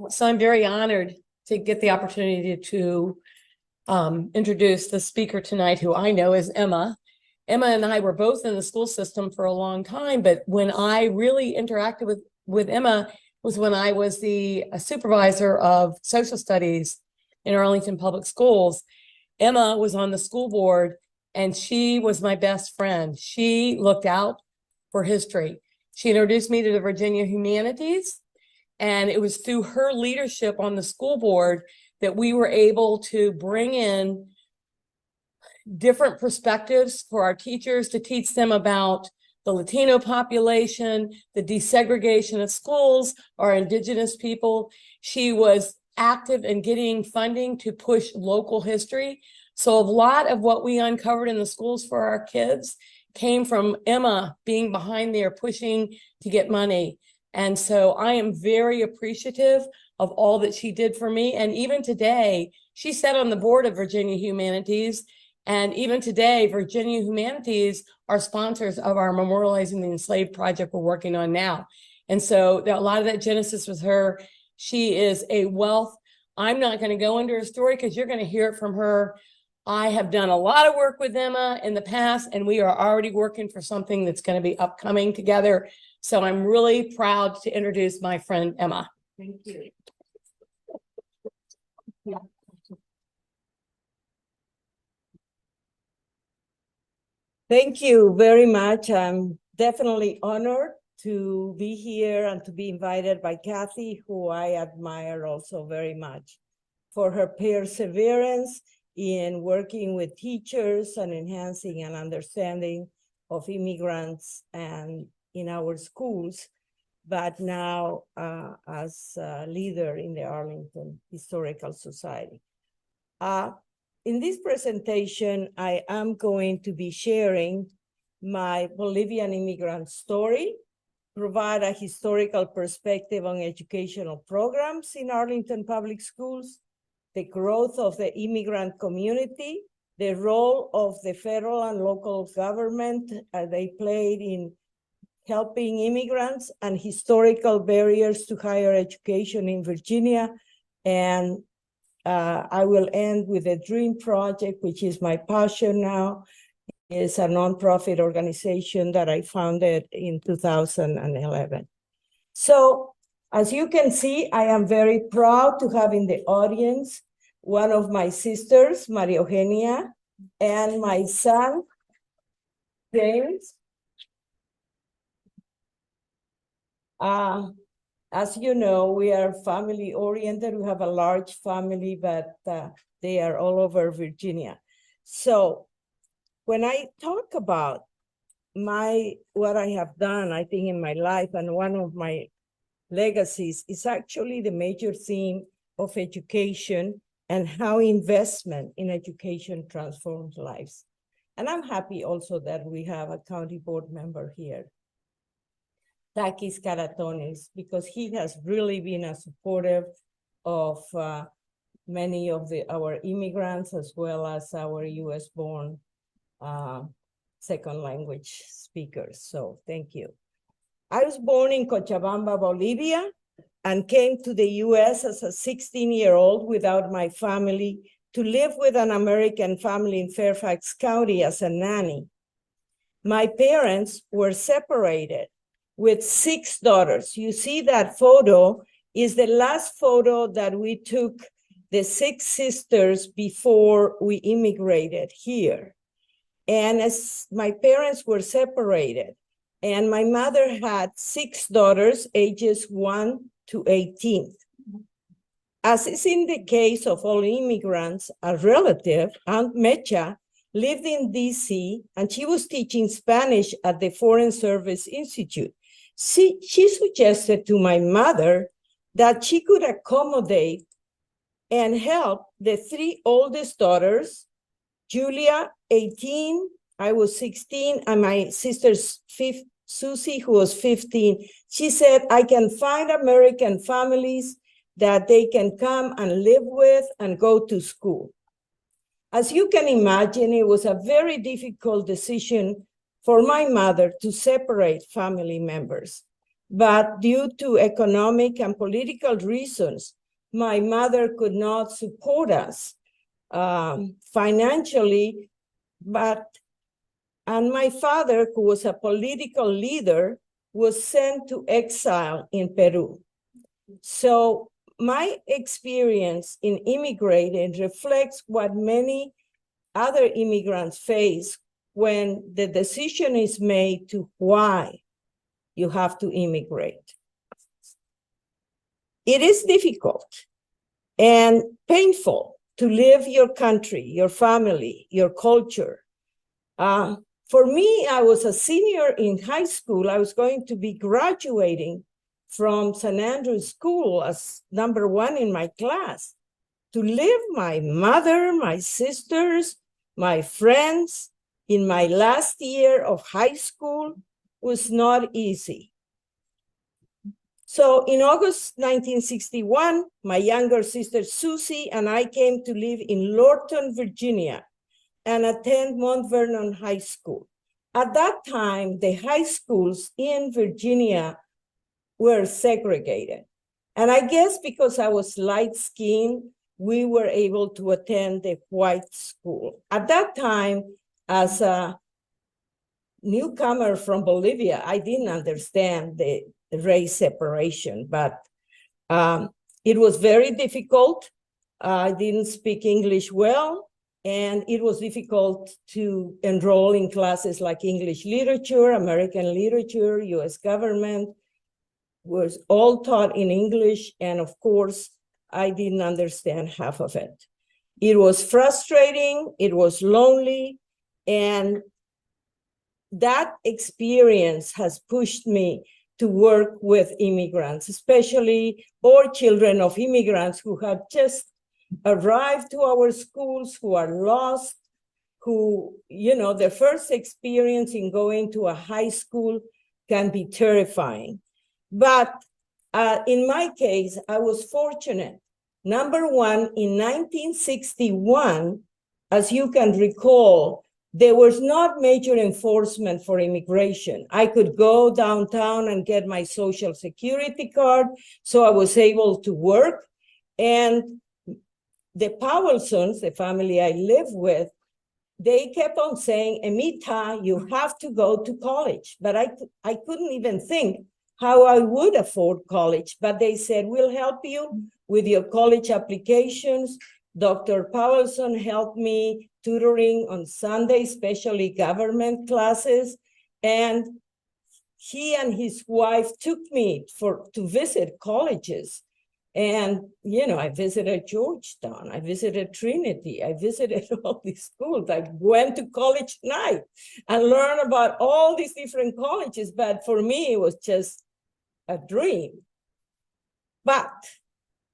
So I'm very honored to get the opportunity to introduce the speaker tonight, who I know is Emma. Emma and I were both in the school system for a long time, but when I really interacted with Emma was when I was the supervisor of social studies in Arlington Public Schools. Emma was on the school board, and she was my best friend. She looked out for history. She introduced me to the Virginia Humanities, and it was through her leadership on the school board that we were able to bring in different perspectives for our teachers to teach them about the Latino population, the desegregation of schools, our indigenous people. She was active in getting funding to push local history. So a lot of what we uncovered in the schools for our kids came from Emma being behind there pushing to get money. And so I am very appreciative of all that she did for me. And even today, she sat on the board of Virginia Humanities. And even today, Virginia Humanities are sponsors of our Memorializing the Enslaved project we're working on now. And so a lot of that genesis was her. She is a wealth. I'm not going to go into her story because you're going to hear it from her. I have done a lot of work with Emma in the past, and we are already working for something that's going to be upcoming together. So I'm really proud to introduce my friend Emma. Thank you. Yeah. Thank you very much. I'm definitely honored to be here and to be invited by Kathy, who I admire also very much for her perseverance in working with teachers and enhancing an understanding of immigrants and in our schools, but now as a leader in the Arlington Historical Society. In this presentation, I am going to be sharing my Bolivian immigrant story, provide a historical perspective on educational programs in Arlington Public Schools, the growth of the immigrant community, the role of the federal and local government they played in helping immigrants, and historical barriers to higher education in Virginia. And I will end with the DREAM Project, which is my passion now. It's a nonprofit organization that I founded in 2011. So, as you can see, I am very proud to have in the audience one of my sisters, Maria Eugenia, and my son, James. As you know, we are family-oriented. We have a large family, but they are all over Virginia. So when I talk about what I have done, I think in my life, and one of my legacies is actually the major theme of education and how investment in education transforms lives. And I'm happy also that we have a county board member here, Takis Caratones, because he has really been a supportive of many of our immigrants as well as our US-born second language speakers. So thank you. I was born in Cochabamba, Bolivia, and came to the US as a 16-year-old without my family to live with an American family in Fairfax County as a nanny. My parents were separated with 6 daughters. You see that photo is the last photo that we took, the 6 sisters before we immigrated here. And as my parents were separated, and my mother had 6 daughters, ages 1 to 18. As is in the case of all immigrants, a relative, Aunt Mecha, lived in DC, and she was teaching Spanish at the Foreign Service Institute. She suggested to my mother that she could accommodate and help the 3 oldest daughters, Julia, 18, I was 16, and my sister's Susie, who was 15. She said, I can find American families that they can come and live with and go to school. As you can imagine, it was a very difficult decision for my mother to separate family members. but due to economic and political reasons, my mother could not support us financially, and my father, who was a political leader, was sent to exile in Peru. So my experience in immigrating reflects what many other immigrants face when the decision is made to why you have to immigrate. It is difficult and painful to leave your country, your family, your culture. For me, I was a senior in high school. I was going to be graduating from St. Andrew's School as #1 in my class. To leave my mother, my sisters, my friends in my last year of high school was not easy. So in August 1961, my younger sister Susie and I came to live in Lorton, Virginia, and attend Mount Vernon High School. At that time, the high schools in Virginia were segregated. And I guess because I was light-skinned, we were able to attend the white school. At that time, as a newcomer from Bolivia, I didn't understand the race separation, but it was very difficult. I didn't speak English well, and it was difficult to enroll in classes like English literature, American literature, US government, was all taught in English, and of course, I didn't understand half of it. It was frustrating, it was lonely, and that experience has pushed me to work with immigrants, especially or children of immigrants who have just arrived to our schools, who are lost, who, you know, their first experience in going to a high school can be terrifying. But in my case, I was fortunate. #1, in 1961, as you can recall, there was not major enforcement for immigration. I could go downtown and get my Social Security card, so I was able to work. And the Powelsons, the family I live with, they kept on saying, Emita, you have to go to college. But I couldn't even think how I would afford college. But they said, we'll help you with your college applications. Dr. Powelson helped me tutoring on Sunday, especially government classes. And he and his wife took me to visit colleges. And, you know, I visited Georgetown, I visited Trinity, I visited all these schools. I went to college night and learned about all these different colleges. But for me, it was just a dream. But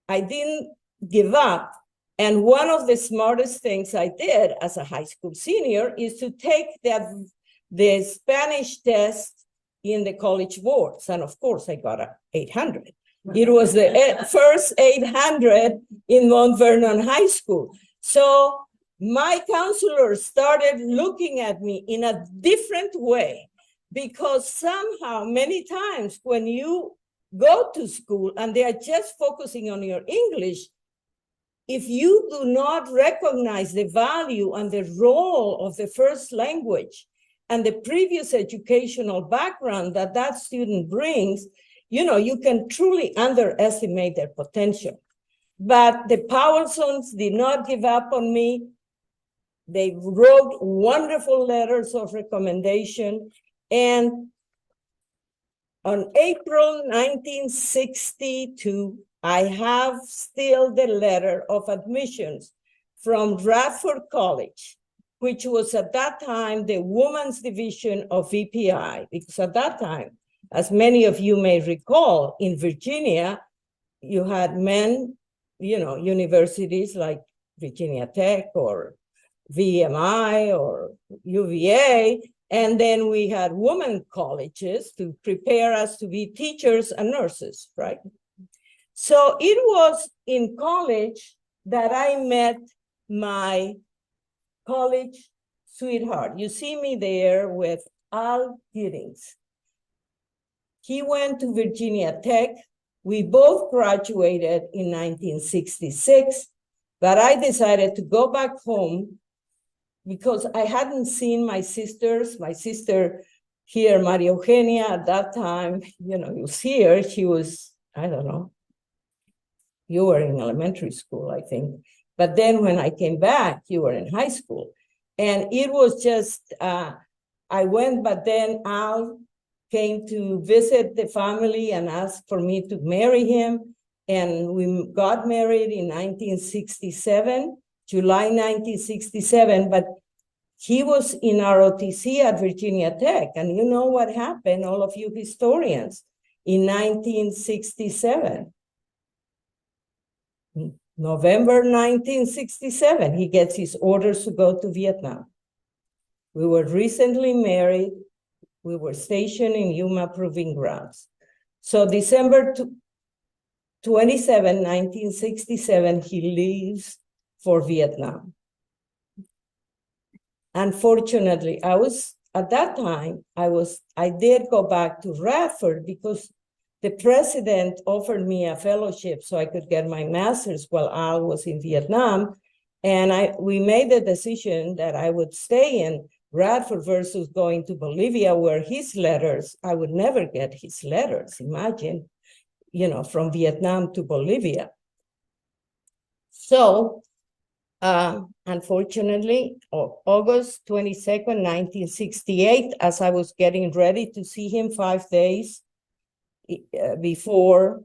I didn't give up. And one of the smartest things I did as a high school senior is to take the Spanish test in the college boards. And of course, I got an 800. It was the first 800 in Mount Vernon High School. So my counselors started looking at me in a different way, because somehow, many times when you go to school and they are just focusing on your English, if you do not recognize the value and the role of the first language and the previous educational background that that student brings, you know, you can truly underestimate their potential. But the Powelsons did not give up on me. They wrote wonderful letters of recommendation. And on April 1962, I have still the letter of admissions from Radford College, which was at that time the women's division of VPI, because at that time, as many of you may recall, in Virginia, you had men, you know, universities like Virginia Tech or VMI or UVA, and then we had women colleges to prepare us to be teachers and nurses, right? So it was in college that I met my college sweetheart. You see me there with Al Giddings. He went to Virginia Tech. We both graduated in 1966, but I decided to go back home because I hadn't seen my sisters. My sister here, Maria Eugenia, at that time, was here. She was, I don't know, you were in elementary school, I think. But then when I came back, you were in high school. And it was just, I went, but then Al came to visit the family and asked for me to marry him. And we got married in 1967, July 1967, but he was in ROTC at Virginia Tech. And you know what happened, all of you historians, in 1967. November 1967, he gets his orders to go to Vietnam. We were recently married. We were stationed in Yuma Proving Grounds. So December 27, 1967, he leaves for Vietnam. Unfortunately, at that time, I did go back to Radford because the president offered me a fellowship so I could get my master's while Al was in Vietnam. And we made the decision that I would stay in Radford versus going to Bolivia, where his letters, I would never get his letters, imagine, from Vietnam to Bolivia. So, unfortunately, August 22nd, 1968, as I was getting ready to see him 5 days before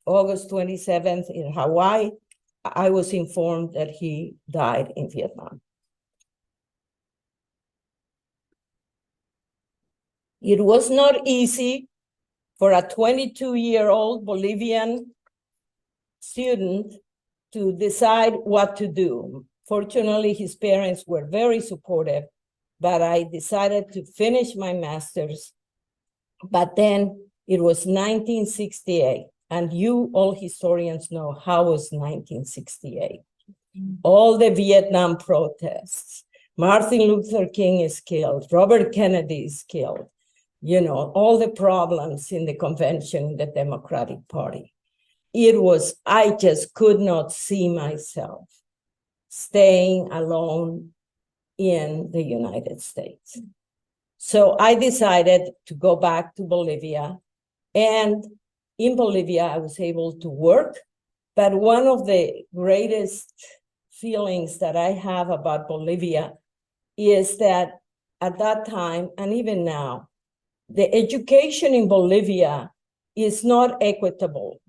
August 27th in Hawaii, I was informed that he died in Vietnam. It was not easy for a 22-year-old Bolivian student to decide what to do. Fortunately, his parents were very supportive, but I decided to finish my master's. But then it was 1968, and you all historians know how was 1968. All the Vietnam protests, Martin Luther King is killed, Robert Kennedy is killed, all the problems in the convention, in the Democratic Party. I just could not see myself staying alone in the United States. So I decided to go back to Bolivia. And in Bolivia, I was able to work. But one of the greatest feelings that I have about Bolivia is that at that time, and even now, the education in Bolivia is not equitable.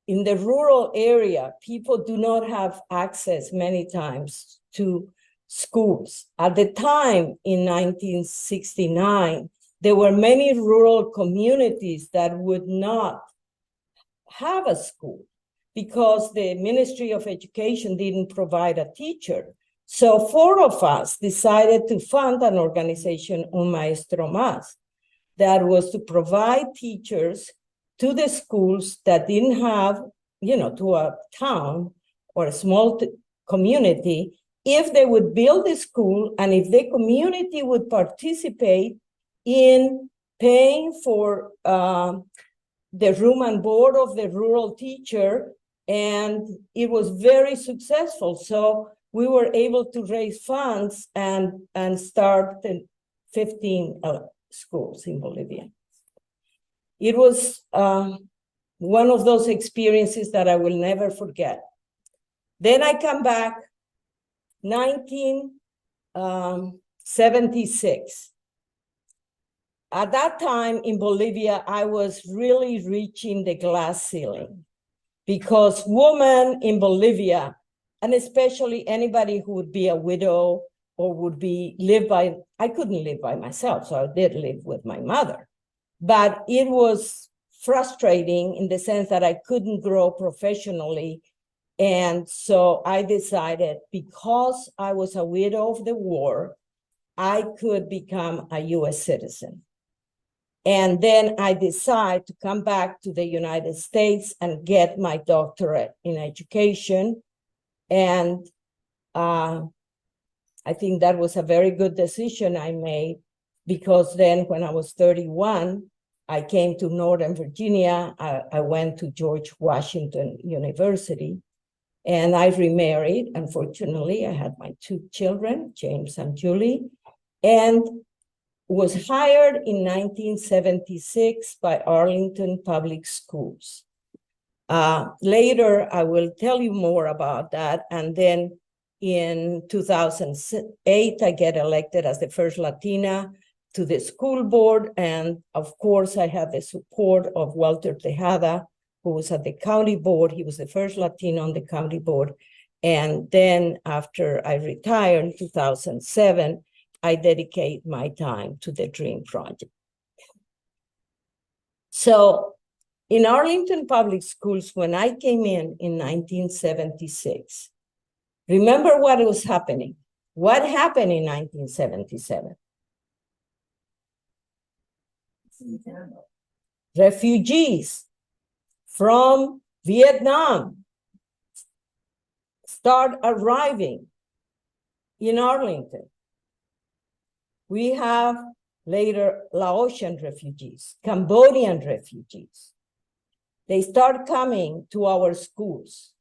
In the rural area, people do not have access many times to schools. At the time, in 1969, there were many rural communities that would not have a school because the Ministry of Education didn't provide a teacher. So 4 of us decided to fund an organization, Un Maestro Más, that was to provide teachers to the schools that didn't have, to a town or a small community, if they would build a school and if the community would participate in paying for the room and board of the rural teacher, and it was very successful. So we were able to raise funds and start 15 schools in Bolivia. It was one of those experiences that I will never forget. Then I come back, 1976. At that time in Bolivia, I was really reaching the glass ceiling because women in Bolivia, and especially anybody who would be a widow or would I couldn't live by myself, so I did live with my mother. But it was frustrating in the sense that I couldn't grow professionally. And so I decided, because I was a widow of the war, I could become a US citizen. And then I decided to come back to the United States and get my doctorate in education. And I think that was a very good decision I made, because then when I was 31, I came to Northern Virginia. I went to George Washington University, and I remarried. Unfortunately, I had my 2 children, James and Julie, and was hired in 1976 by Arlington Public Schools. Later, I will tell you more about that. And then in 2008, I get elected as the first Latina to the school board. And of course, I had the support of Walter Tejada, who was at the county board. He was the first Latino on the county board. And then after I retired in 2007, I dedicate my time to the DREAM project. So in Arlington Public Schools, when I came in 1976, remember what was happening. What happened in 1977? Refugees from Vietnam start arriving in Arlington. We have later Laotian refugees, Cambodian refugees. They start coming to our schools.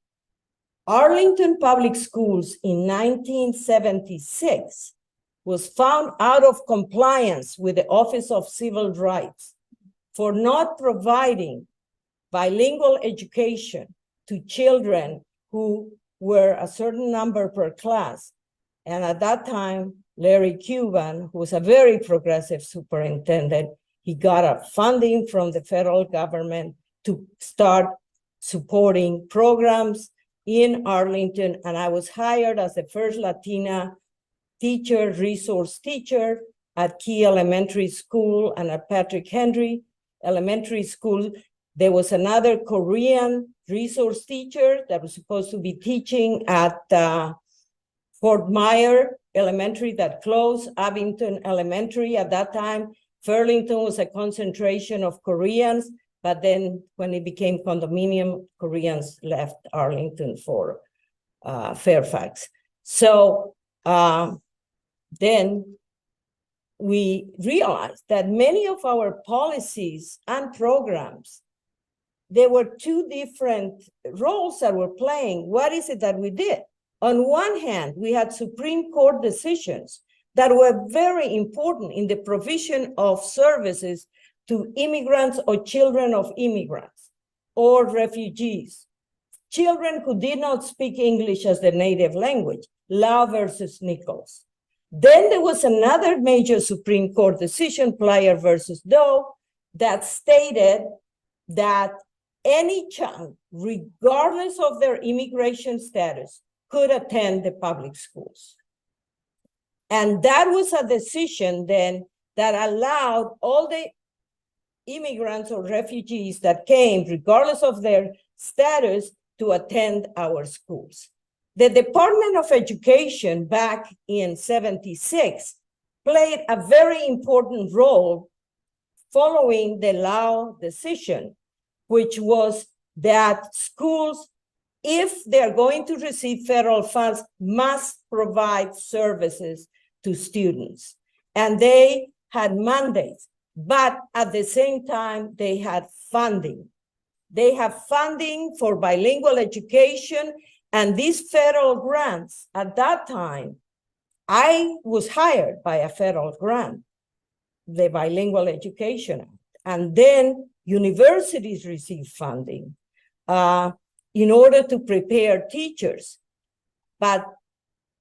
Arlington Public Schools in 1976 was found out of compliance with the Office of Civil Rights for not providing bilingual education to children who were a certain number per class. And at that time, Larry Cuban, who was a very progressive superintendent, he got a funding from the federal government to start supporting programs in Arlington. And I was hired as the first Latina teacher, resource teacher at Key Elementary School and at Patrick Henry Elementary School. There was another Korean resource teacher that was supposed to be teaching at Fort Myer Elementary that closed, Abington Elementary. At that time, Burlington was a concentration of Koreans, but then when it became condominium, Koreans left Arlington for Fairfax. So then we realized that many of our policies and programs, there were 2 different roles that were playing. What is it that we did? On one hand, we had Supreme Court decisions that were very important in the provision of services to immigrants or children of immigrants or refugees, children who did not speak English as their native language, Lau versus Nichols. Then there was another major Supreme Court decision, Plyer versus Doe, that stated that any child, regardless of their immigration status, could attend the public schools. And that was a decision then that allowed all the immigrants or refugees that came, regardless of their status, to attend our schools. The Department of Education back in '76 played a very important role following the Lau decision, which was that schools, if they're going to receive federal funds, must provide services to students. And they had mandates, but at the same time, they had funding. They have funding for bilingual education, and these federal grants, at that time, I was hired by a federal grant, the Bilingual Education Act, and then universities receive funding in order to prepare teachers. But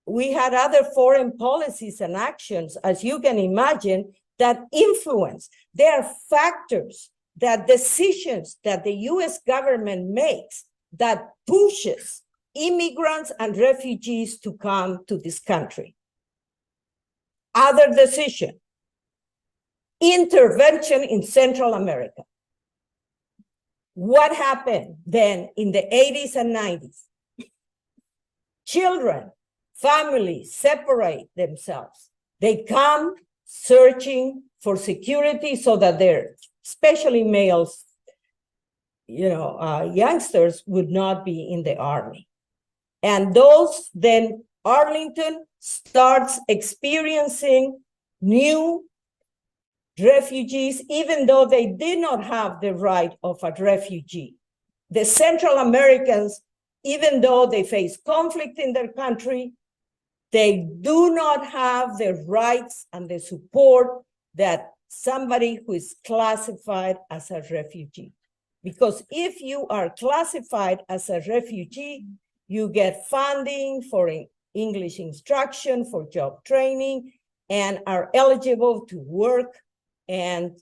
we had other foreign policies and actions, as you can imagine, that influence. There are factors, that decisions that the US government makes that pushes immigrants and refugees to come to this country. Other decision, intervention in Central America. What happened then in the 80s and 90s? Children, families separate themselves. They come searching for security so that their, especially males, youngsters would not be in the army. And those, then Arlington starts experiencing new refugees, even though they did not have the right of a refugee. The Central Americans, even though they face conflict in their country, they do not have the rights and the support that somebody who is classified as a refugee. Because if you are classified as a refugee, you get funding for English instruction, for job training, and are eligible to work and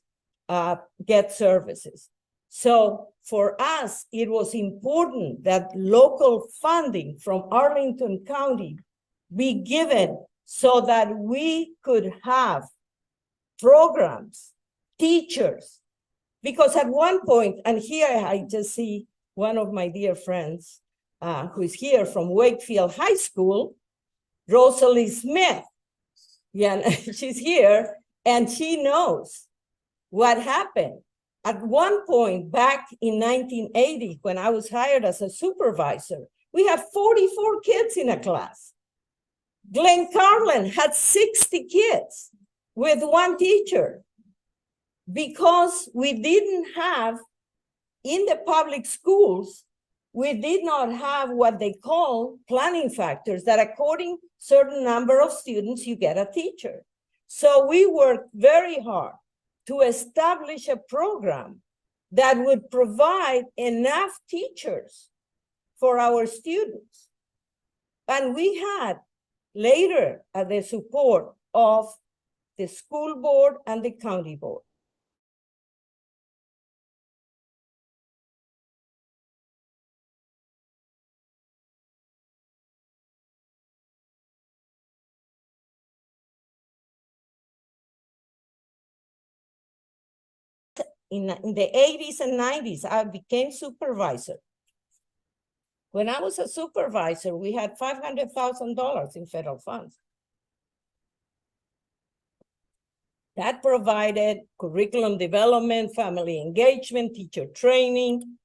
get services. So for us, it was important that local funding from Arlington County be given so that we could have programs, teachers, because at one point, and here I just see one of my dear friends who is here from Wakefield High School, Rosalie Smith. Yeah, she's here, and she knows what happened. At one point back in 1980, when I was hired as a supervisor, we had 44 kids in a class. Glen Carlin had 60 kids with one teacher because we didn't have, in the public schools, we did not have what they call planning factors, that according certain number of students, you get a teacher. So we worked very hard to establish a program that would provide enough teachers for our students. And we had later the support of the school board and the county board. In the 80s and 90s, I became supervisor. When I was a supervisor, we had $500,000 in federal funds. That provided curriculum development, family engagement, teacher training.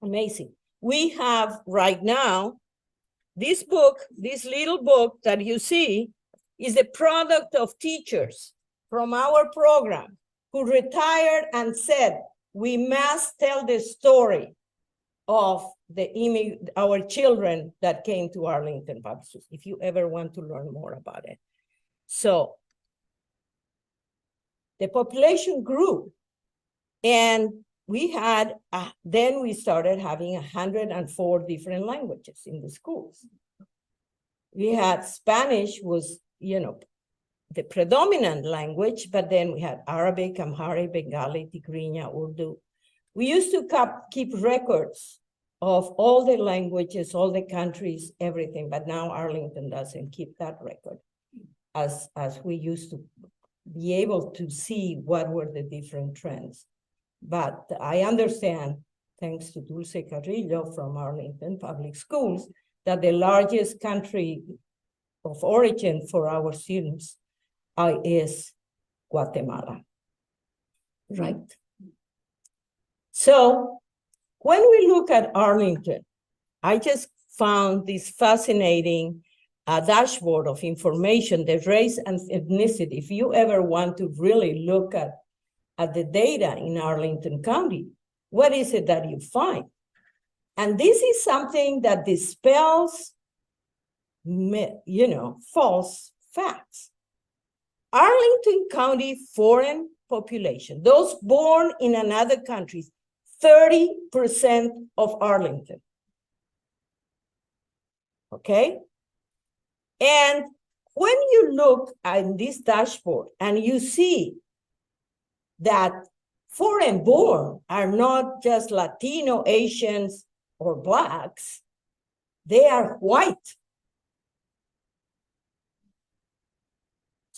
Amazing. We have right now, this book, this little book that you see is the product of teachers from our program who retired and said, we must tell the story of our children that came to Arlington Public Schools, if you ever want to learn more about it. So the population grew, and we had, then we started having 104 different languages in the schools. We had Spanish was, the predominant language, but then we had Arabic, Amharic, Bengali, Tigrinya, Urdu. We used to keep records of all the languages, all the countries, everything, but now Arlington doesn't keep that record as we used to be able to see what were the different trends. But I understand, thanks to Dulce Carrillo from Arlington Public Schools, that the largest country of origin for our students is Guatemala, right? So when we look at Arlington, I just found this fascinating dashboard of information, the race and ethnicity. If you ever want to really look at the data in Arlington County, what is it that you find? And this is something that dispels, false facts. Arlington County foreign population, those born in another country, 30% of Arlington. Okay? And when you look at this dashboard and you see that foreign born are not just Latino, Asians, or Blacks, they are white.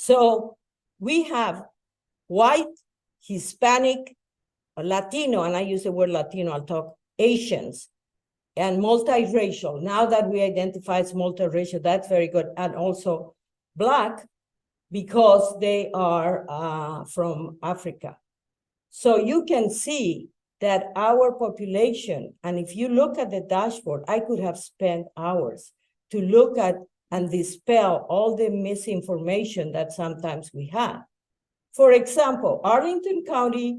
So we have white, Hispanic, Latino, and I use the word Latino, I'll talk Asians, and multiracial. Now that we identify as multiracial, that's very good. And also Black, because they are from Africa. So you can see that our population, and if you look at the dashboard, I could have spent hours to look at and dispel all the misinformation that sometimes we have. For example, Arlington County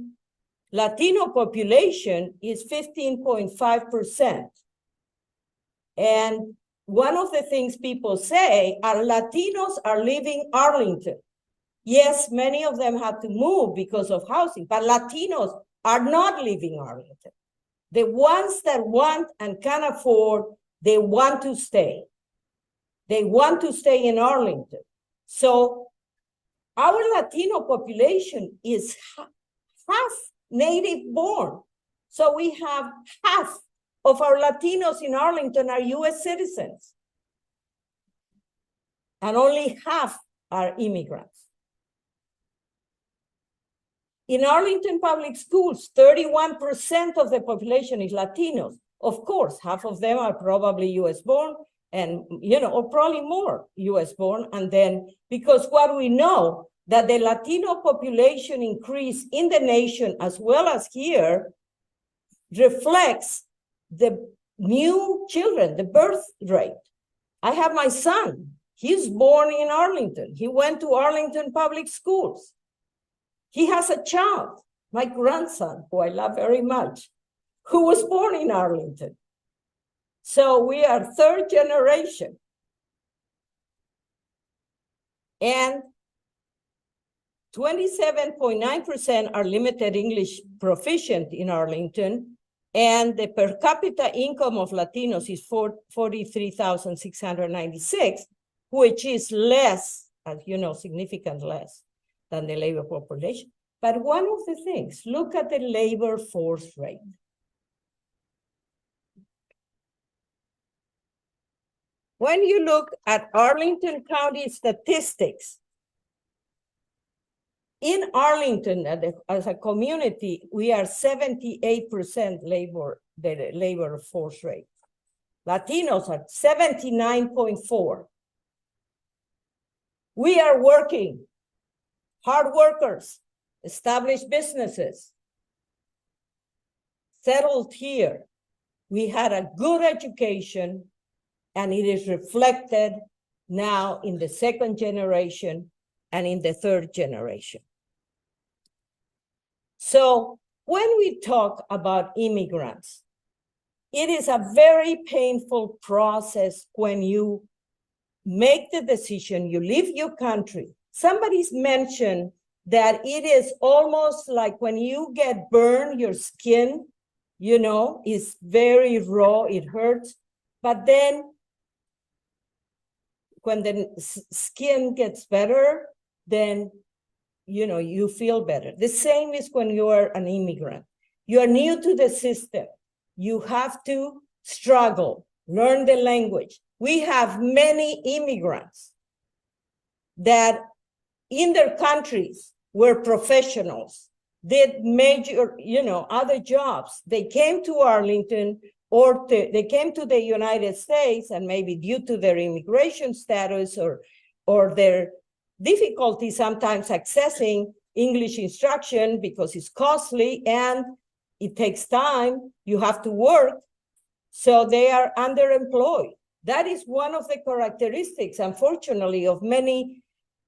Latino population is 15.5%. And one of the things people say are Latinos are leaving Arlington. Yes, many of them had to move because of housing, but Latinos are not leaving Arlington. The ones that want and can afford, they want to stay. They want to stay in Arlington. So our Latino population is half native born. So we have half of our Latinos in Arlington are US citizens. And only half are immigrants. In Arlington public schools, 31% of the population is Latinos. Of course, half of them are probably US born and, or probably more US born. And then, because what we know that the Latino population increase in the nation as well as here reflects the new children, the birth rate. I have my son. He's born in Arlington. He went to Arlington public schools. He has a child, my grandson, who I love very much, who was born in Arlington. So we are third generation. And 27.9% are limited English proficient in Arlington, and the per capita income of Latinos is $43,696, which is less, as you know, significantly less than the labor population. But one of the things, look at the labor force rate. When you look at Arlington County statistics, in Arlington, as a community, we are 78% the labor force rate. Latinos are 79.4. We are working, hard workers, established businesses, settled here. We had a good education, and it is reflected now in the second generation and in the third generation. So when we talk about immigrants, it is a very painful process when you make the decision, you leave your country. Somebody's mentioned that it is almost like when you get burned, your skin, is very raw, it hurts. But then when the skin gets better, then you feel better. The same is when you are an immigrant. You are new to the system. You have to struggle, learn the language. We have many immigrants that in their countries were professionals, did major, other jobs. They came to Arlington or they came to the United States, and maybe due to their immigration status or their difficulty sometimes accessing English instruction because it's costly and it takes time, you have to work, so they are underemployed. That is one of the characteristics, unfortunately, of many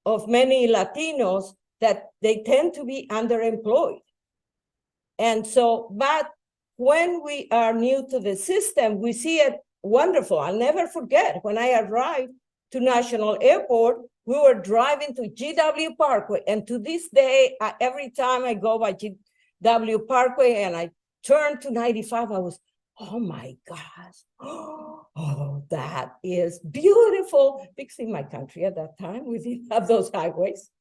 Latinos, that they tend to be underemployed. And so, but when we are new to the system, we see it wonderful. I'll never forget when I arrived to National Airport, we were driving to GW Parkway. And to this day, every time I go by GW Parkway and I turn to 95, I was, oh my gosh, oh, that is beautiful. Because in my country at that time, we didn't have those highways.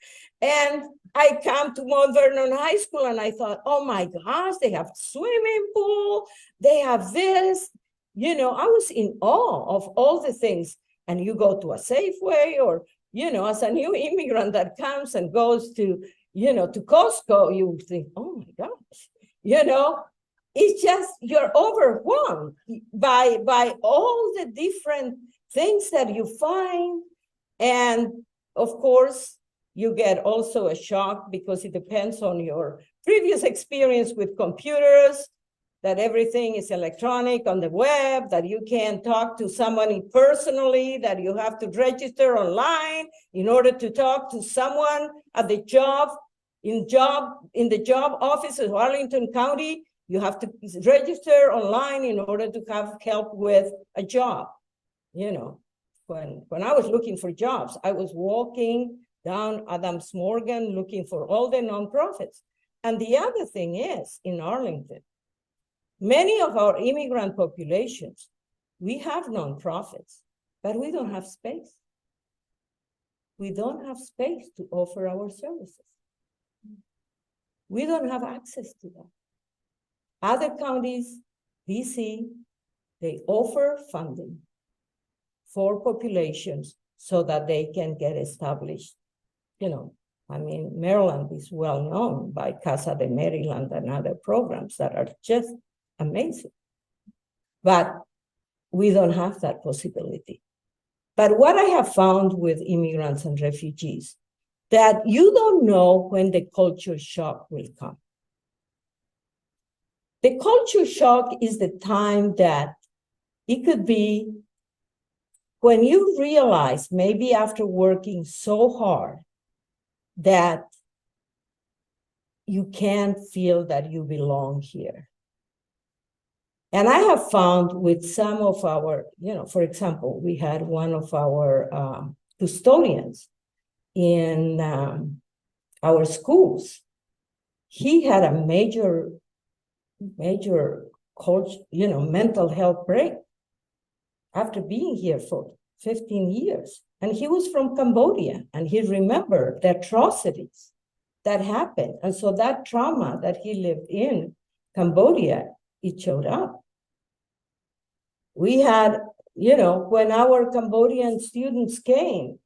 And I come to Mount Vernon High School and I thought, oh my gosh, they have swimming pool, they have this. I was in awe of all the things. And you go to a Safeway or, as a new immigrant that comes and goes to, to Costco, you think, oh my gosh, it's just, you're overwhelmed by all the different things that you find. And of course, you get also a shock because it depends on your previous experience with computers, that everything is electronic on the web, that you can't talk to somebody personally, that you have to register online in order to talk to someone at the job. In the job office of Arlington County, you have to register online in order to have help with a job. You know, when I was looking for jobs, I was walking down Adams Morgan looking for all the nonprofits. And the other thing is, in Arlington, many of our immigrant populations, we have nonprofits, but we don't have space. We don't have space to offer our services. We don't have access to that. Other counties, DC, they offer funding for populations so that they can get established. You know, I mean, Maryland is well known by Casa de Maryland and other programs that are just amazing. But we don't have that possibility. But what I have found with immigrants and refugees, that you don't know when the culture shock will come. The culture shock is the time that it could be when you realize, maybe after working so hard, that you can't feel that you belong here. And I have found with some of our, you know, for example, we had one of our custodians in our schools. He had a major culture, you know, mental health break after being here for 15 years. And he was from Cambodia, and he remembered the atrocities that happened. And so that trauma that he lived in Cambodia, it showed up. We had, you know, when our Cambodian students came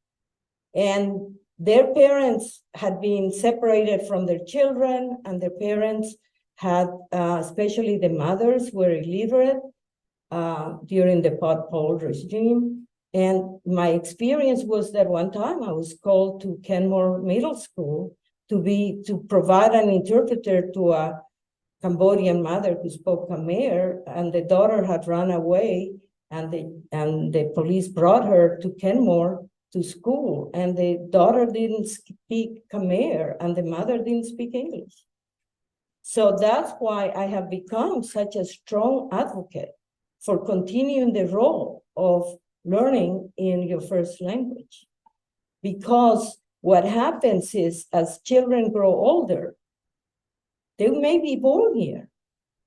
and their parents had been separated from their children, and their parents had, especially the mothers, were illiterate during the pot poll regime. And my experience was that one time I was called to Kenmore Middle School to provide an interpreter to a Cambodian mother who spoke Khmer, and the daughter had run away, and the police brought her to Kenmore to school, and the daughter didn't speak Khmer, and the mother didn't speak English. So that's why I have become such a strong advocate for continuing the role of learning in your first language. Because what happens is, as children grow older, they may be born here,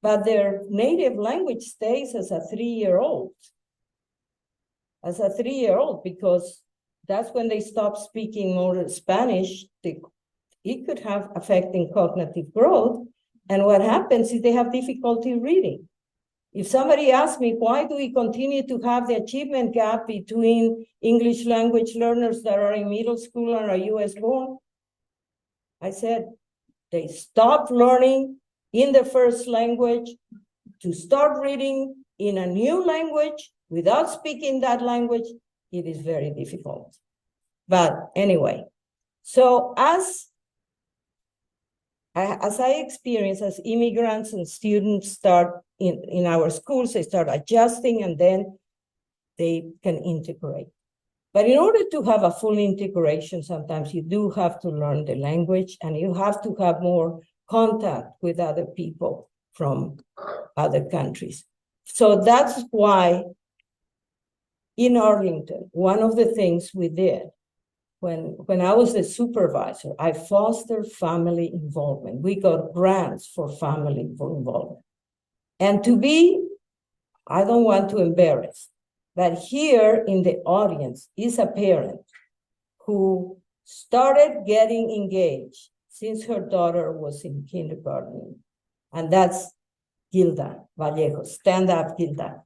but their native language stays as a 3-year-old. As a 3-year-old, because that's when they stop speaking more Spanish. It could have affecting cognitive growth. And what happens is they have difficulty reading. If somebody asks me, why do we continue to have the achievement gap between English language learners that are in middle school and are US born? I said, they stopped learning in their first language to start reading in a new language without speaking that language. It is very difficult. But anyway, so as I experience, as immigrants and students start in our schools, they start adjusting and then they can integrate. But in order to have a full integration, sometimes you do have to learn the language, and you have to have more contact with other people from other countries. So that's why in Arlington, one of the things we did when I was the supervisor, I fostered family involvement. We got grants for family involvement. And I don't want to embarrass, but here in the audience is a parent who started getting engaged since her daughter was in kindergarten. And that's Gilda Vallejo. Stand up, Gilda.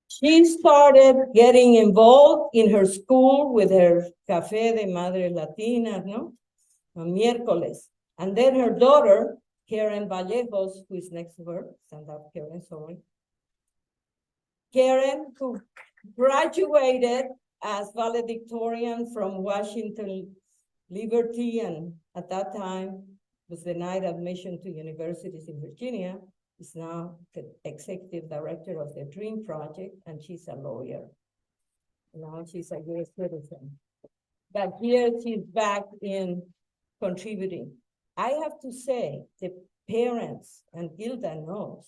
She started getting involved in her school with her Café de Madre Latina, no? On miércoles. And then her daughter, Karen Vallejos, who is next to her, stand up, Karen, sorry. Karen, who graduated as valedictorian from Washington Liberty, and at that time was denied admission to universities in Virginia, is now the executive director of the DREAM Project, and she's a lawyer. Now she's a U.S. citizen. But here she's back in contributing. I have to say, the parents, and Gilda knows,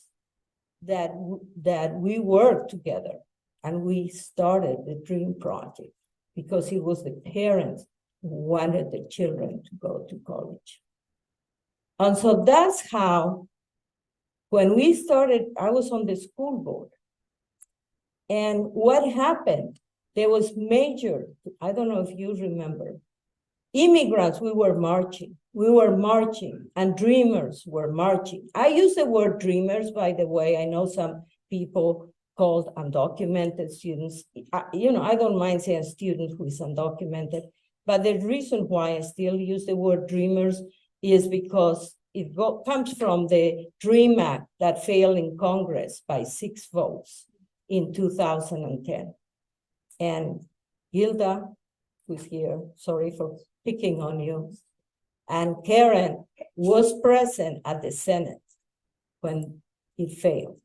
that we worked together and we started the Dream Project because it was the parents who wanted the children to go to college. And so that's how, when we started, I was on the school board. And what happened? There was major, I don't know if you remember, immigrants, we were marching, and dreamers were marching. I use the word dreamers, by the way. I know some people called undocumented students. I don't mind saying student who is undocumented, but the reason why I still use the word dreamers is because it comes from the DREAM Act that failed in Congress by 6 votes in 2010. And Gilda, who's here, sorry for picking on you, and Karen was present at the Senate when it failed.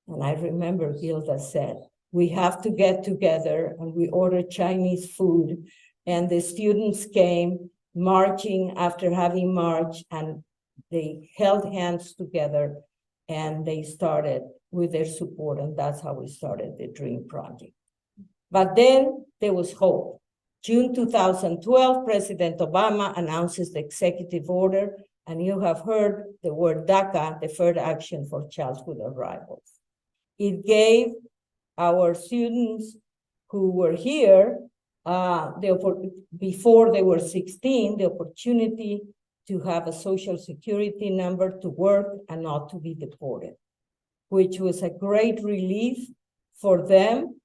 And I remember Gilda said, we have to get together, and we ordered Chinese food, and the students came marching after having marched, and they held hands together, and they started with their support, and that's how we started the Dream Project. But then there was hope. June 2012, President Obama announces the executive order, and you have heard the word DACA, Deferred Action for Childhood Arrivals. It gave our students who were here, before they were 16, the opportunity to have a social security number to work and not to be deported, which was a great relief for them,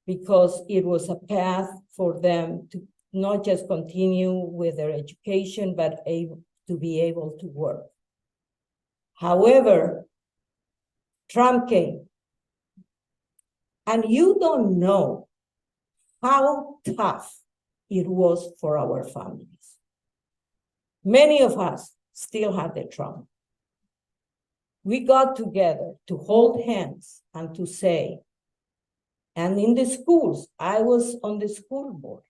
because it was a path for them to not just continue with their education, but to be able to work. However, Trump came, and you don't know how tough it was for our families. Many of us still have the trauma. We got together to hold hands and to say, and in the schools, I was on the school board.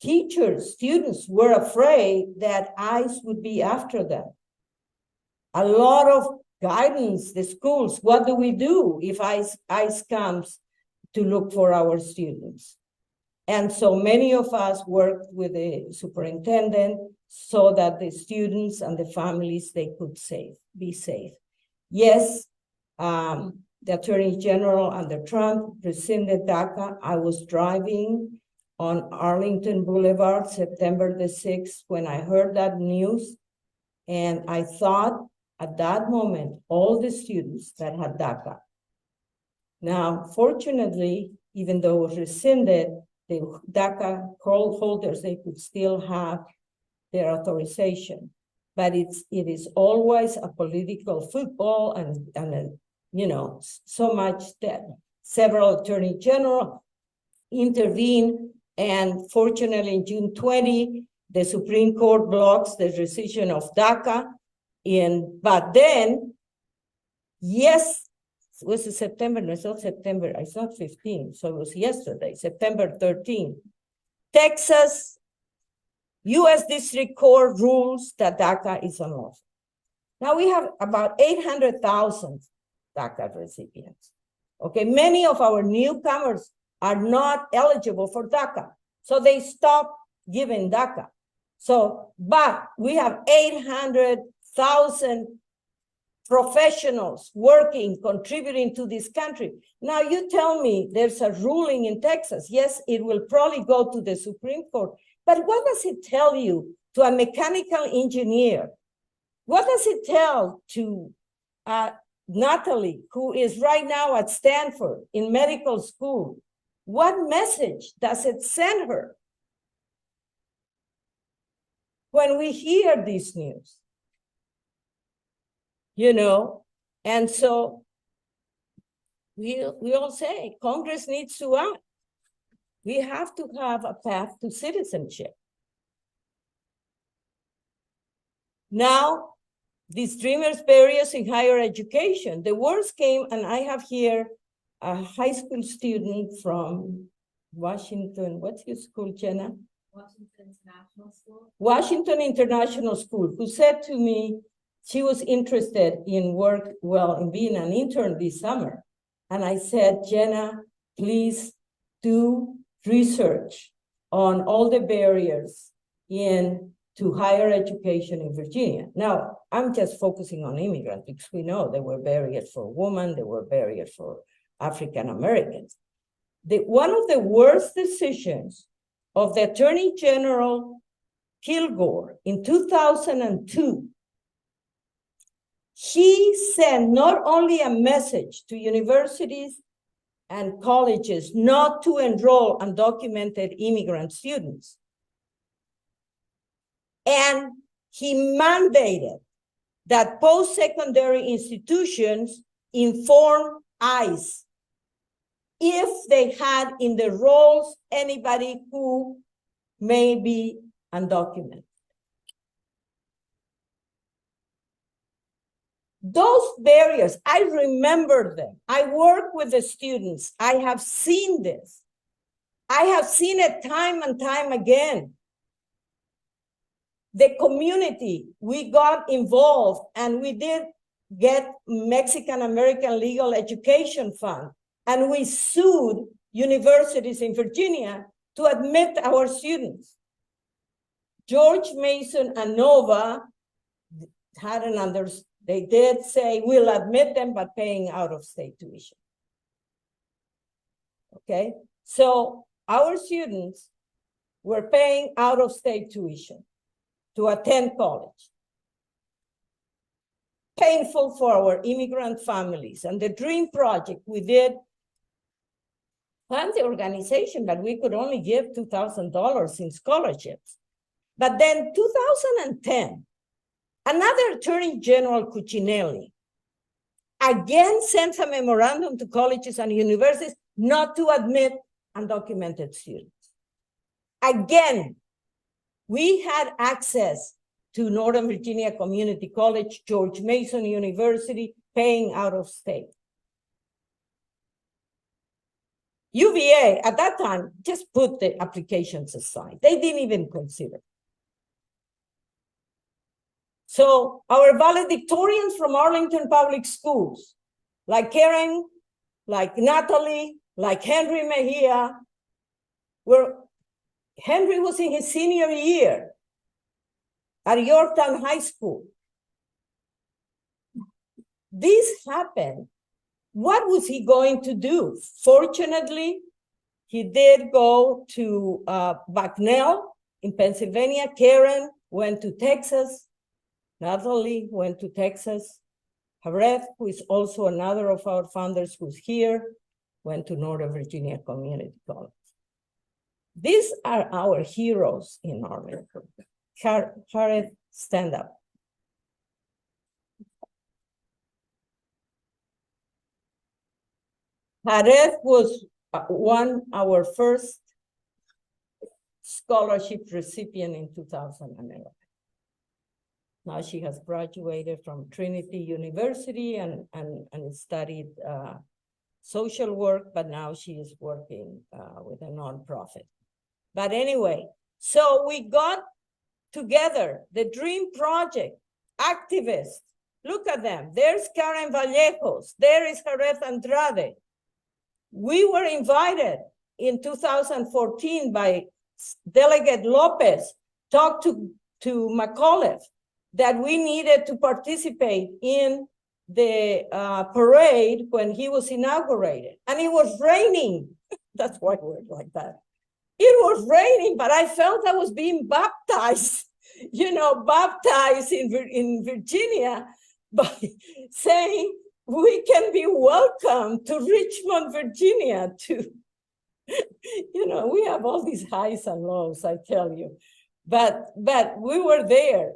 Teachers, students were afraid that ICE would be after them. A lot of guidance, the schools, what do we do if ICE comes to look for our students? And so many of us worked with the superintendent so that the students and the families, they could be safe. Yes, the Attorney General under Trump rescinded DACA. I was driving on Arlington Boulevard, September the 6th, when I heard that news. And I thought at that moment, all the students that had DACA. Now, fortunately, even though it was rescinded, the DACA holders, they could still have their authorization. But it is always a political football, and so much that several attorney general intervened, and fortunately in June 20, the Supreme Court blocks the rescission of DACA. But then, yes, it was September, no, it's not September, it's not 15, so it was yesterday, September 13. Texas U.S. District Court rules that DACA is unlawful. Now we have about 800,000 DACA recipients. Okay, many of our newcomers are not eligible for DACA, so they stop giving DACA. But we have 800,000 professionals working, contributing to this country. Now you tell me there's a ruling in Texas. Yes, it will probably go to the Supreme Court, but what does it tell you to a mechanical engineer? What does it tell to Natalie, who is right now at Stanford in medical school? What message does it send her when we hear this news? And so we all say Congress needs to act. We have to have a path to citizenship. Now, these dreamers' barriers in higher education. The worst came, and I have here a high school student from Washington. What's your school, Jenna? Washington International School. Washington International School, who said to me she was interested in in being an intern this summer. And I said, Jenna, please do research on all the barriers to higher education in Virginia. Now, I'm just focusing on immigrants because we know there were barriers for women, there were barriers for African Americans. One of the worst decisions of the Attorney General Kilgore in 2002, he sent not only a message to universities and colleges not to enroll undocumented immigrant students, and he mandated that post-secondary institutions inform ICE if they had in the rolls anybody who may be undocumented. Those barriers, I remember them. I work with the students. I have seen this. I have seen it time and time again. The community, we got involved and we did get Mexican American Legal Education Fund, and we sued universities in Virginia to admit our students. George Mason and Nova they did say, we'll admit them, but paying out-of-state tuition. Okay, so our students were paying out-of-state tuition to attend college. Painful for our immigrant families. And the Dream Project, we did fund the organization, but we could only give $2,000 in scholarships. But then 2010, another Attorney General Cuccinelli again sent a memorandum to colleges and universities not to admit undocumented students. Again, we had access to Northern Virginia Community College, George Mason University, paying out of state. UVA at that time just put the applications aside. They didn't even consider. So our valedictorians from Arlington Public Schools, like Karen, like Natalie, like Henry Mejia, Henry was in his senior year at Yorktown High School. This happened. What was he going to do? Fortunately, he did go to Bucknell in Pennsylvania. Karen went to Texas. Natalie went to Texas. Hareth, who is also another of our founders who's here, went to Northern Virginia Community College. These are our heroes in Arlington. Hareth, stand up. Hareth was our first scholarship recipient in 2011. Now she has graduated from Trinity University and studied social work, but now she is working with a nonprofit. But anyway, so we got together the Dream Project, activists. Look at them. There's Karen Vallejos. There is Hareth Andrade. We were invited in 2014 by Delegate Lopez, talked to McAuliffe that we needed to participate in the parade when he was inaugurated. And it was raining. That's why we're like that. It was raining, but I felt I was being baptized, baptized in Virginia by saying, we can be welcome to Richmond, Virginia, we have all these highs and lows, I tell you. But we were there,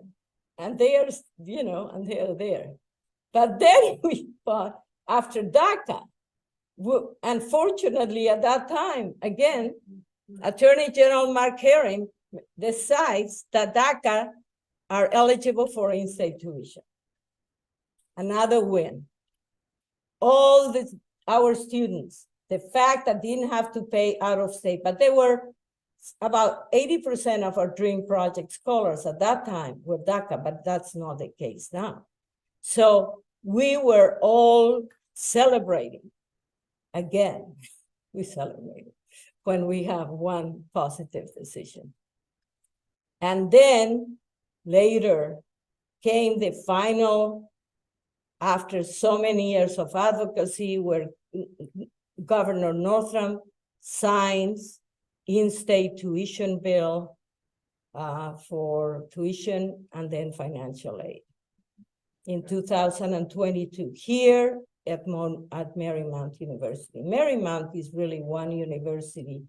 and they are there. But then we thought, after DACA, unfortunately at that time, again, Attorney General Mark Herring decides that DACA are eligible for in-state tuition. Another win. All this, our students. The fact that didn't have to pay out of state, but they were about 80% of our Dream Project scholars at that time were DACA, but that's not the case now. So we were all celebrating. Again, we celebrated when we have one positive decision. And then later came the final, after so many years of advocacy, where Governor Northam signs in-state tuition bill for tuition and then financial aid in 2022 here at Marymount University. Marymount is really one university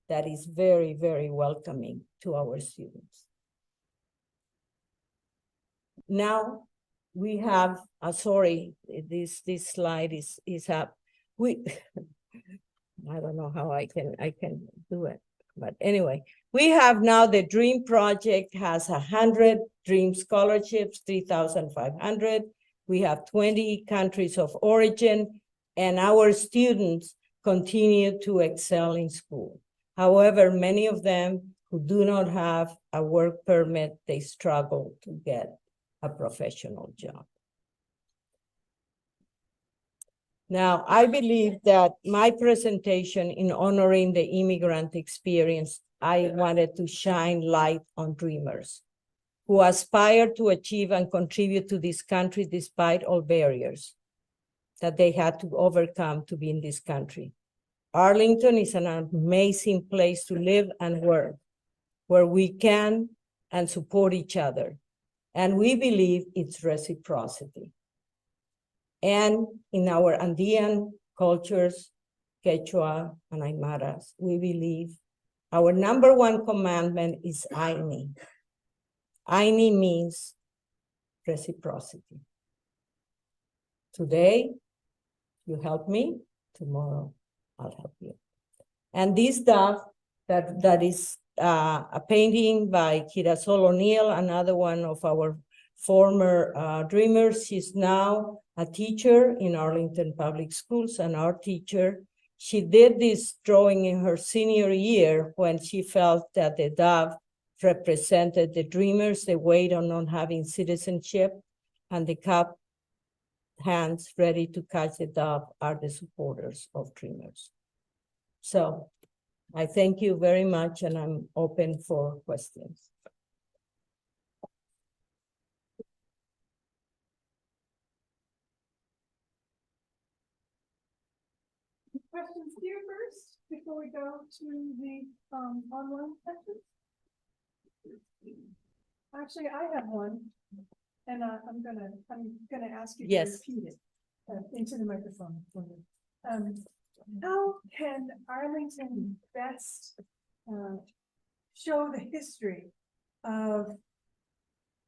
that is very, very welcoming to our students. Now we have, sorry, this slide is up. I don't know how I can do it, but anyway, we have now the Dream Project has 100 Dream scholarships, 3,500. We have 20 countries of origin, and our students continue to excel in school. However, many of them who do not have a work permit, they struggle to get a professional job. Now, I believe that my presentation in honoring the immigrant experience, I wanted to shine light on dreamers who aspire to achieve and contribute to this country despite all barriers that they had to overcome to be in this country. Arlington is an amazing place to live and work, where we can and support each other. And we believe it's reciprocity. And in our Andean cultures, Quechua and Aymaras, we believe our number one commandment is Aini. Aini means reciprocity. Today, you help me, tomorrow I'll help you. And this dove, that is a painting by Kirasol O'Neill, another one of our former dreamers. She's now a teacher in Arlington Public Schools, an art teacher. She did this drawing in her senior year when she felt that the dove represented the dreamers, the weight on not having citizenship, and the cup hands ready to catch the dove are the supporters of dreamers. So I thank you very much, and I'm open for questions. Questions here first before we go to the online questions? Actually, I have one, and I'm gonna ask you to repeat it into the microphone for me. How can Arlington best show the history of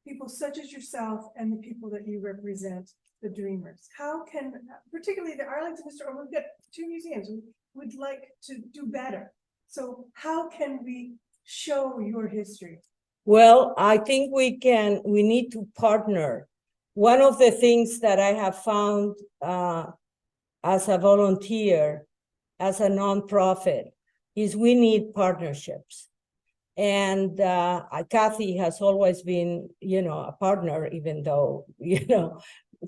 people such as yourself and the people that you represent, the dreamers? How can, particularly the Arlington Historical, we've got 2 museums, we would like to do better. So how can we show your history? Well, I think we need to partner. One of the things that I have found as a volunteer, as a nonprofit, is we need partnerships. And Kathy has always been, a partner, even though,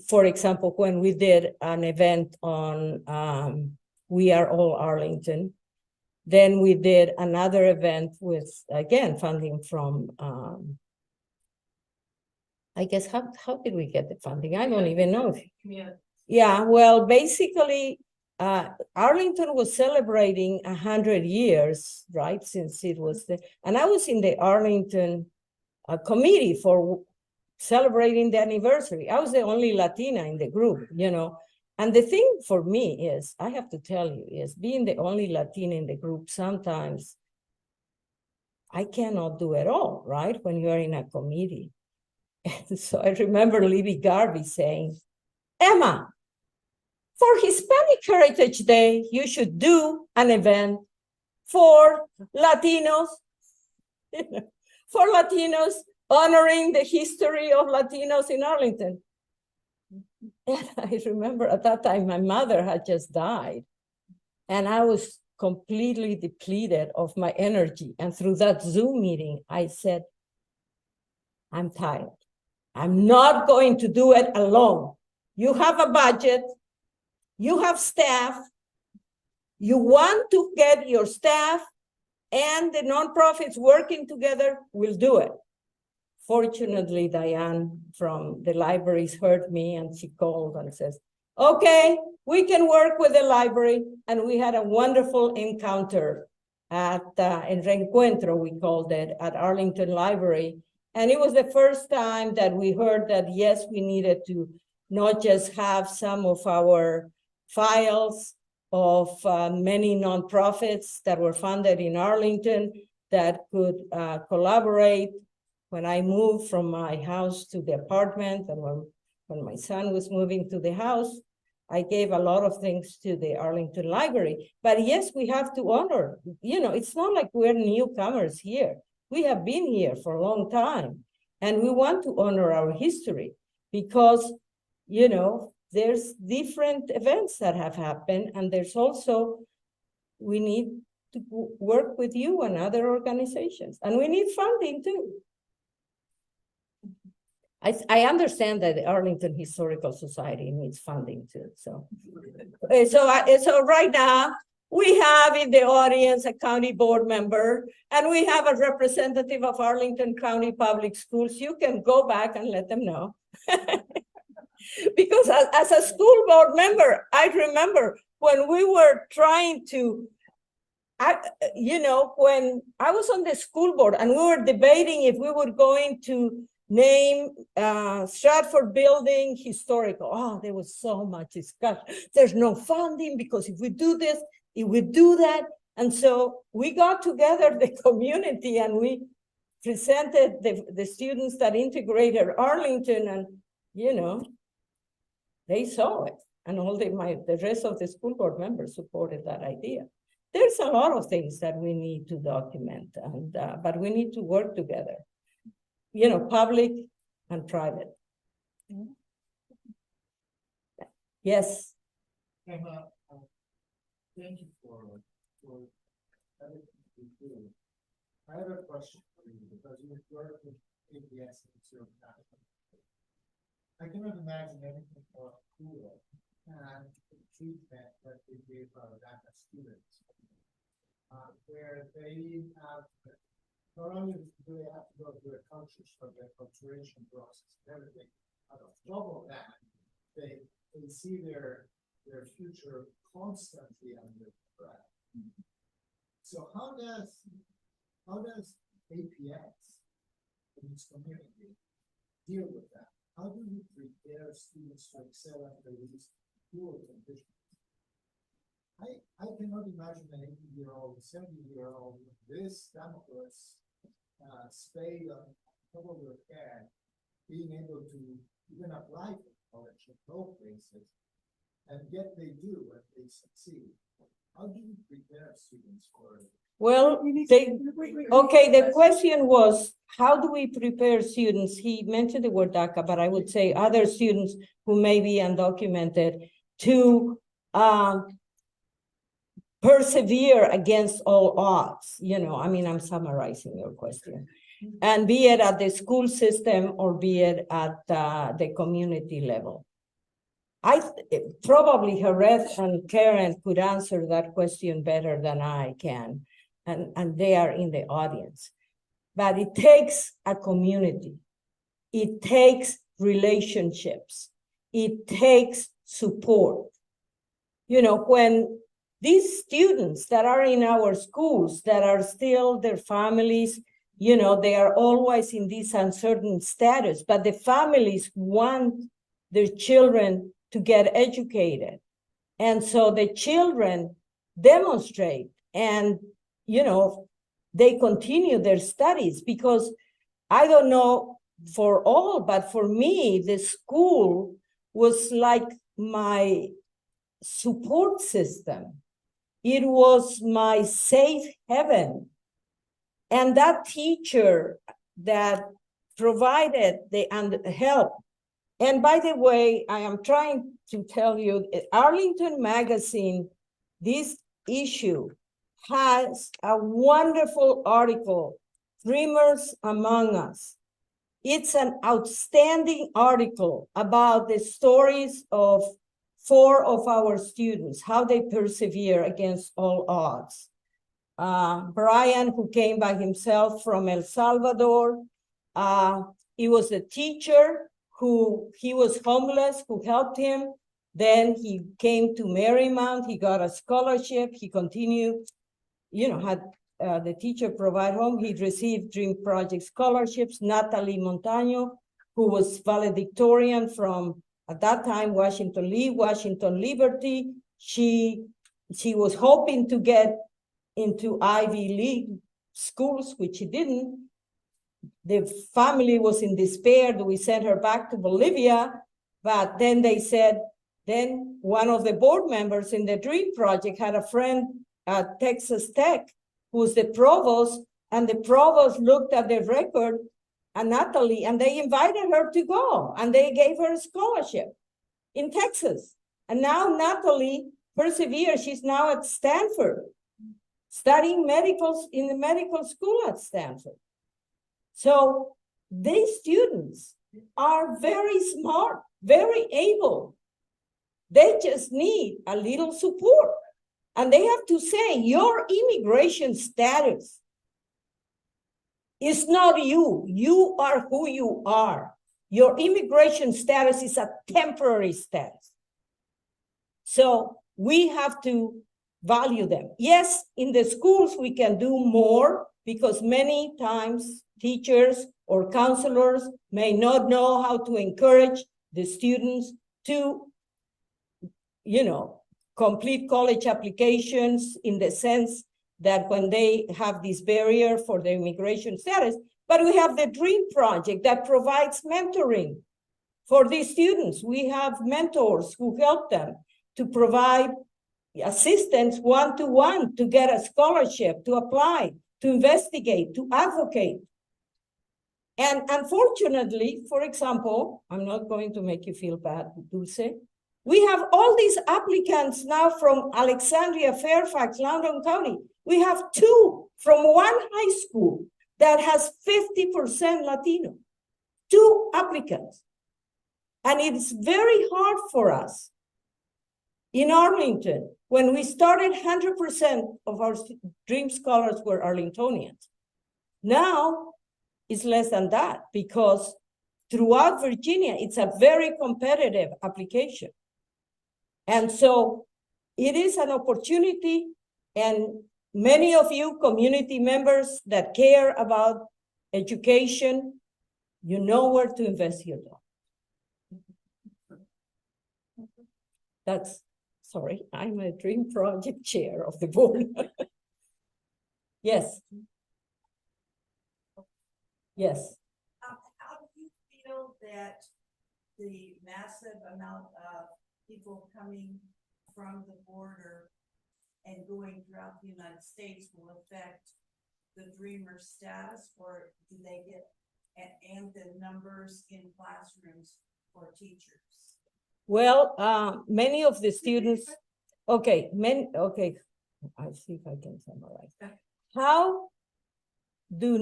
for example, when we did an event on We Are All Arlington, then we did another event with, again, funding from, I guess, how did we get the funding? I don't even know. Yeah, well, basically, Arlington was celebrating 100 years, right, since it was the, and I was in the Arlington committee for celebrating the anniversary. I was the only Latina in the group, And the thing for me is, I have to tell you, is being the only Latina in the group, sometimes I cannot do it all, right, when you're in a committee. And so I remember Libby Garvey saying, Emma, for Hispanic Heritage Day, you should do an event for Latinos, honoring the history of Latinos in Arlington. And I remember at that time, my mother had just died. And I was completely depleted of my energy. And through that Zoom meeting, I said, I'm tired. I'm not going to do it alone. You have a budget. You have staff. You want to get your staff and the nonprofits working together, we'll do it. Fortunately, Diane from the libraries heard me and she called and says, okay, we can work with the library. And we had a wonderful encounter at El Reencuentro, we called it, at Arlington Library. And it was the first time that we heard that, yes, we needed to not just have some of our files of many nonprofits that were funded in Arlington that could collaborate. When I moved from my house to the apartment and when my son was moving to the house, I gave a lot of things to the Arlington Library. But yes, we have to honor, it's not like we're newcomers here. We have been here for a long time. And we want to honor our history because, there's different events that have happened. And there's also, we need to work with you and other organizations. And we need funding too. I understand that the Arlington Historical Society needs funding too. So right now we have in the audience a county board member and we have a representative of Arlington County Public Schools. You can go back and let them know. Because as a school board member, I remember when we were trying to, when I was on the school board and we were debating if we were going to name Stratford Building historical. Oh, there was so much discussion. There's no funding because if we do this, if we do that. And so we got together the community and we presented the students that integrated Arlington and, they saw it. And all the rest of the school board members supported that idea. There's a lot of things that we need to document, but we need to work together. Public and private. Yes. Thank you for everything you do. I have a question for you because you work with AHS and so I cannot imagine anything more cooler and the treatment that they gave our DACA students, where they have not only do they have to go through a culture shock, their culturation process and everything, but on top of that, they see their future constantly under threat. So how does APS in its community deal with that? How do you prepare students to excel under these cruel conditions? I cannot imagine an 80-year-old, 70-year-old with this Damocles spade on top of their head, being able to even apply for college in both places, and yet they do and they succeed. How do you prepare students for it? Well, the question was, how do we prepare students? He mentioned the word DACA, but I would say other students who may be undocumented to persevere against all odds. I'm summarizing your question. And be it at the school system or be it at the community level. Probably Jerez and Karen could answer that question better than I can. And they are in the audience. But it takes a community. It takes relationships. It takes support. When these students that are in our schools that are still their families, they are always in this uncertain status, but the families want their children to get educated. And so the children demonstrate and they continue their studies because I don't know for all, but for me, the school was like my support system. It was my safe haven. And that teacher that provided the help And by the way, I am trying to tell you, Arlington Magazine, this issue has a wonderful article, Dreamers Among Us. It's an outstanding article about the stories of 4 of our students, how they persevere against all odds. Brian, who came by himself from El Salvador, he was a teacher he was homeless, who helped him. Then he came to Marymount, he got a scholarship, he continued, had the teacher provide home. He received Dream Project scholarships. Natalie Montaño, who was valedictorian from, at that time, Washington Liberty. She was hoping to get into Ivy League schools, which she didn't. The family was in despair. We sent her back to Bolivia, but then they said, then one of the board members in the Dream Project had a friend at Texas Tech who's the provost, and the provost looked at the record and Natalie, and they invited her to go, and they gave her a scholarship in Texas. And now Natalie perseveres. She's now at Stanford, studying in the medical school at Stanford. So these students are very smart, very able. They just need a little support. And they have to say, your immigration status is not you. You are who you are. Your immigration status is a temporary status. So we have to value them. Yes, in the schools we can do more because many times teachers or counselors may not know how to encourage the students to, complete college applications in the sense that when they have this barrier for their immigration status, but we have the Dream Project that provides mentoring for these students. We have mentors who help them to provide assistance one-to-one to get a scholarship, to apply, to investigate, to advocate. And unfortunately, for example, I'm not going to make you feel bad, Dulce. We have all these applicants now from Alexandria, Fairfax, Loudoun County. We have 2 from one high school that has 50% Latino, 2 applicants. And it's very hard for us. In Arlington, when we started, 100% of our Dream Scholars were Arlingtonians. Now, it's less than that because throughout Virginia, it's a very competitive application. And so it is an opportunity, and many of you community members that care about education, you know where to invest your dollars. I'm a Dream Project chair of the board. Yes. Yes. How do you feel that the massive amount of people coming from the border and going throughout the United States will affect the dreamer status, or do they get, and the numbers in classrooms for teachers? Well, many of the students, I'll see if I can summarize. How do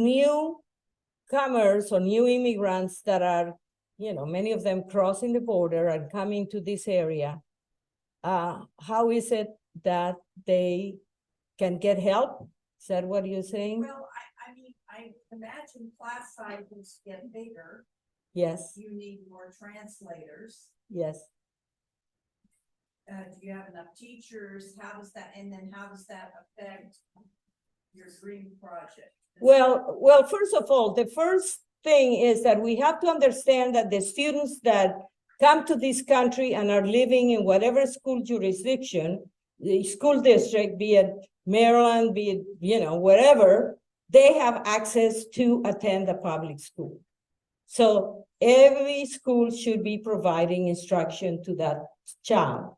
newcomers or new immigrants that are, many of them crossing the border and coming to this area, how is it that they can get help? Is that what you're saying? Well, I imagine class sizes get bigger. Yes. You need more translators. Yes. Do you have enough teachers? How does that affect your Dream Project? Well, first of all, the first thing is that we have to understand that the students that come to this country and are living in whatever school jurisdiction, the school district, be it Maryland, be it, wherever, they have access to attend a public school. So every school should be providing instruction to that child.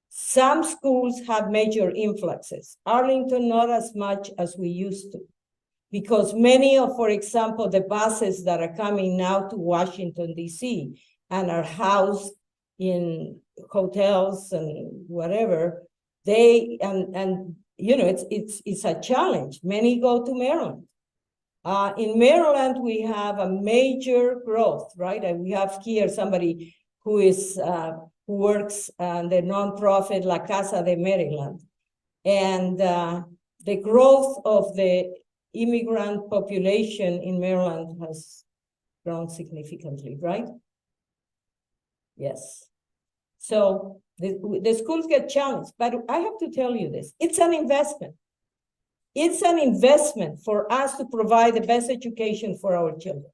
Some schools have major influxes. Arlington, not as much as we used to, because many of, for example, the buses that are coming now to Washington, D.C., and are housed in hotels and whatever, and you know, it's a challenge. Many go to Maryland. In Maryland, we have a major growth, right? And we have here somebody who works on the nonprofit La Casa de Maryland. And the growth of the immigrant population in Maryland has grown significantly, right? Yes. So the schools get challenged, but I have to tell you this, it's an investment. It's an investment for us to provide the best education for our children.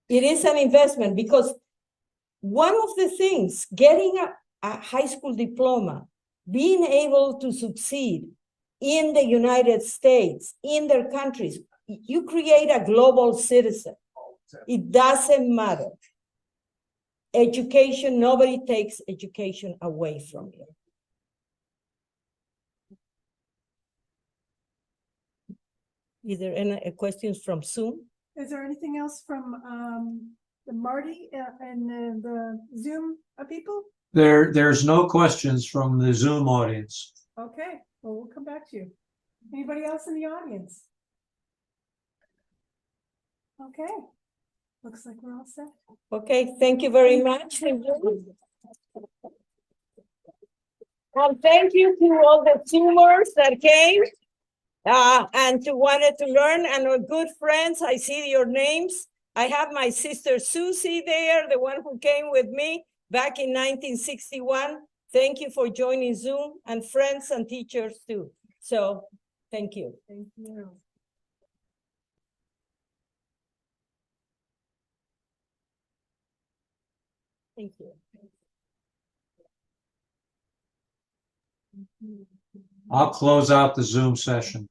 It is an investment because one of the things, getting a high school diploma, being able to succeed in the United States, in their countries, you create a global citizen. It doesn't matter. Education, nobody takes education away from you. Is there any questions from Zoom? Is there anything else from the Marty and the Zoom people? There's no questions from the Zoom audience. Okay, well, we'll come back to you. Anybody else in the audience? Okay, looks like we're all set. Okay, thank you very much. And thank you to all the Zoomers that came and to wanted to learn, and our good friends. I see your names. I have my sister Susie there, the one who came with me back in 1961. Thank you for joining Zoom, and friends and teachers too. So thank you. Thank you. Thank you. I'll close out the Zoom session.